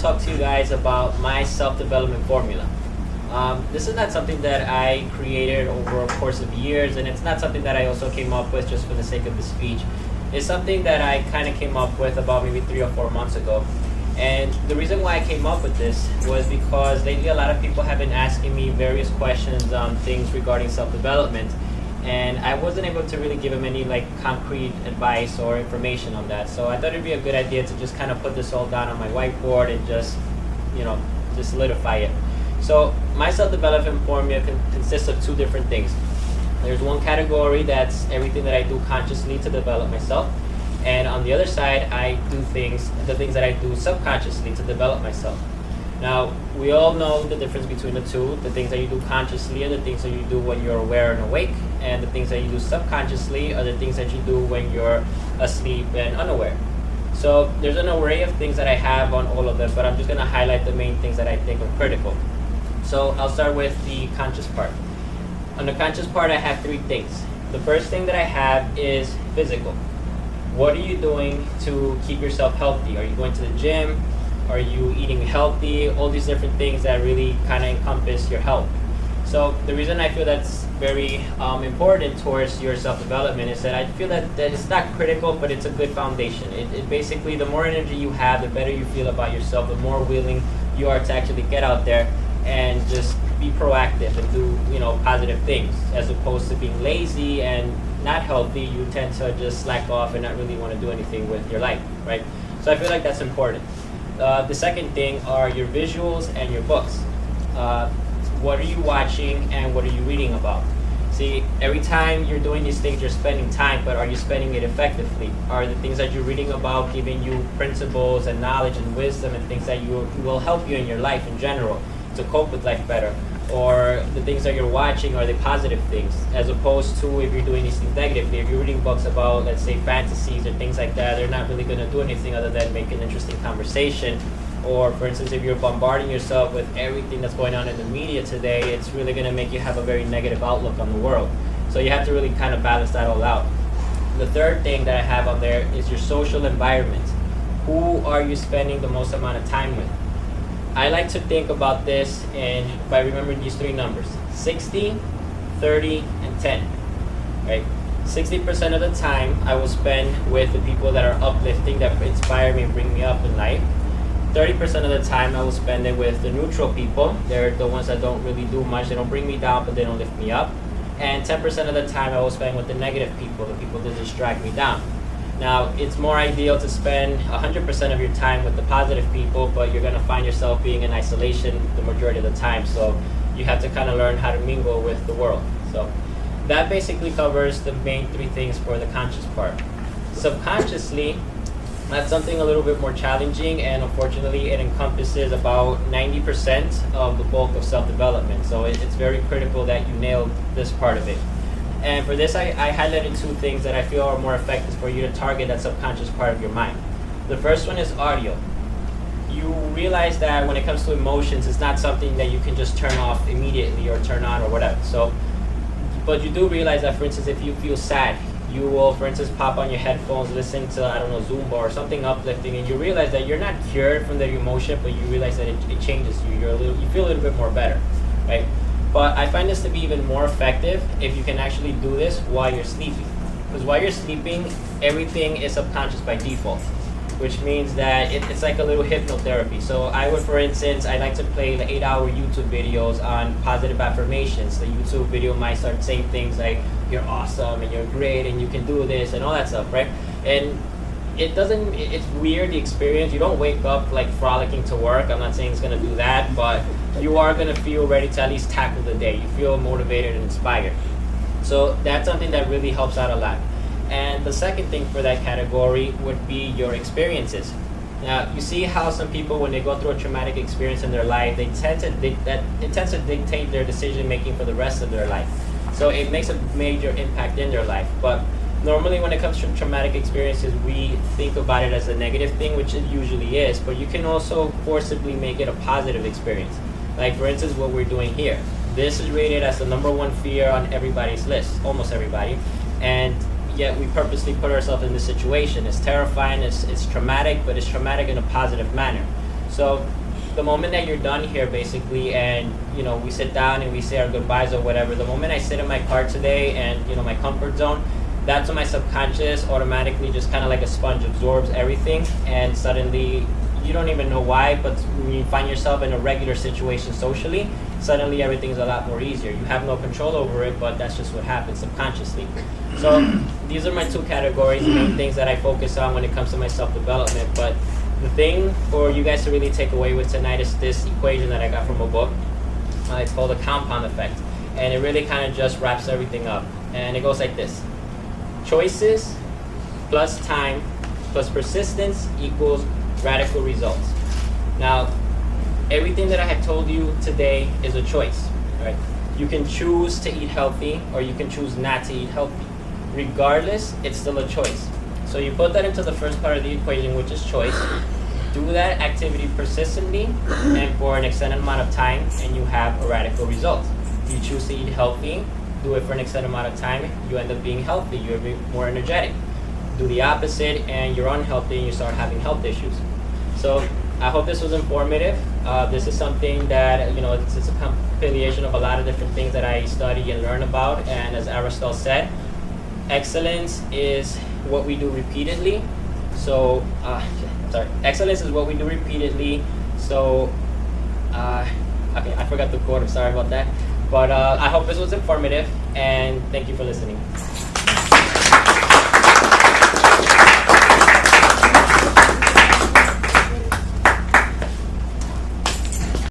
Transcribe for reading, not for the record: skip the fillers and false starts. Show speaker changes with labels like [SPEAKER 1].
[SPEAKER 1] talk to you guys about my self-development formula. This is not something that I created over a course of years, and it's not something that I also came up with just for the sake of the speech. It's something that I kind of came up with about maybe 3 or 4 months ago. And the reason why I came up with this was because lately a lot of people have been asking me various questions on things regarding self-development, and I wasn't able to really give them any like concrete advice or information on that. So I thought it'd be a good idea to just kind of put this all down on my whiteboard and just, just solidify it. So my self-development formula consists of 2 different things. There's one category that's everything that I do consciously to develop myself. And on the other side, I do the things that I do subconsciously to develop myself. Now, we all know the difference between the 2. The things that you do consciously are the things that you do when you're aware and awake, and the things that you do subconsciously are the things that you do when you're asleep and unaware. So there's an array of things that I have on all of them, but I'm just going to highlight the main things that I think are critical. So I'll start with the conscious part. On the conscious part, I have 3 things. The first thing that I have is physical. What are you doing to keep yourself healthy? Are you going to the gym? Are you eating healthy? All these different things that really kind of encompass your health. So the reason I feel that's very important towards your self-development is that I feel that it's not critical, but it's a good foundation. It basically, the more energy you have, the better you feel about yourself, the more willing you are to actually get out there and just be proactive and do positive things, as opposed to being lazy and not healthy. You tend to just slack off and not really want to do anything with your life, right? So I feel like that's important. The second thing are your visuals and your books. What are you watching and what are you reading about? See, every time you're doing these things, you're spending time, but are you spending it effectively? Are the things that you're reading about giving you principles and knowledge and wisdom and things that will help you in your life in general to cope with life better? Or the things that you're watching, are they positive things, as opposed to if you're doing these things negatively? If you're reading books about, let's say, fantasies or things like that, they're not really going to do anything other than make an interesting conversation. Or, for instance, if you're bombarding yourself with everything that's going on in the media today, it's really going to make you have a very negative outlook on the world. So you have to really kind of balance that all out. The third thing that I have on there is your social environment. Who are you spending the most amount of time with? I like to think about this by remembering these 3 numbers: 60, 30, and 10. Right? 60% of the time I will spend with the people that are uplifting, that inspire me and bring me up in life. 30% of the time I will spend it with the neutral people. They're the ones that don't really do much. They don't bring me down, but they don't lift me up. And 10% of the time I will spend with the negative people, the people that distract me down. Now, it's more ideal to spend 100% of your time with the positive people, but you're going to find yourself being in isolation the majority of the time. So you have to kind of learn how to mingle with the world. So that basically covers the main 3 things for the conscious part. Subconsciously, that's something a little bit more challenging, and unfortunately it encompasses about 90% of the bulk of self-development. So it's very critical that you nail this part of it. And for this, I highlighted 2 things that I feel are more effective for you to target that subconscious part of your mind. The first one is audio. You realize that when it comes to emotions, it's not something that you can just turn off immediately or turn on or whatever. So, but you do realize that, for instance, if you feel sad, you will, for instance, pop on your headphones, listen to, Zumba or something uplifting, and you realize that you're not cured from the emotion, but you realize that it changes you. You feel a little bit more better, right? But I find this to be even more effective if you can actually do this while you're sleeping. Because while you're sleeping, everything is subconscious by default, which means that it's like a little hypnotherapy. So I would, for instance, I like to play the 8-hour YouTube videos on positive affirmations. The YouTube video might start saying things like, you're awesome and you're great and you can do this and all that stuff, right? And it's weird, the experience. You don't wake up like frolicking to work. I'm not saying it's going to do that, but you are going to feel ready to at least tackle the day. You feel motivated and inspired. So that's something that really helps out a lot. And the second thing for that category would be your experiences. Now, you see how some people, when they go through a traumatic experience in their life, it tends to dictate their decision making for the rest of their life. So it makes a major impact in their life. But normally when it comes to traumatic experiences, we think about it as a negative thing, which it usually is, but you can also forcibly make it a positive experience. Like, for instance, what we're doing here. This is rated as the #1 fear on everybody's list, almost everybody. And yet we purposely put ourselves in this situation. It's terrifying, it's traumatic, but it's traumatic in a positive manner. So the moment that you're done here, basically, and we sit down and we say our goodbyes or whatever, the moment I sit in my car today and my comfort zone, that's when my subconscious automatically just kind of like a sponge absorbs everything, and suddenly you don't even know why, but when you find yourself in a regular situation socially, suddenly everything's a lot more easier. You have no control over it, but that's just what happens subconsciously. So these are my two categories, main things that I focus on when it comes to my self-development. But the thing for you guys to really take away with tonight is this equation that I got from a book. It's called the compound effect, and it really kind of just wraps everything up. And it goes like this: choices plus time plus persistence equals radical results. Now, everything that I have told you today is a choice, right? You can choose to eat healthy, or you can choose not to eat healthy. Regardless, it's still a choice. So you put that into the first part of the equation, which is choice. Do that activity persistently and for an extended amount of time, and you have a radical result. You choose to eat healthy, do it for an extended amount of time, you end up being healthy, you're more energetic. Do the opposite and you're unhealthy and you start having health issues. So I hope this was informative. This is something that, it's a compilation of a lot of different things that I study and learn about. And as Aristotle said, excellence is what we do repeatedly. So, excellence is what we do repeatedly. So, okay, I forgot the quote, I'm sorry about that. But I hope this was informative, and thank you for listening.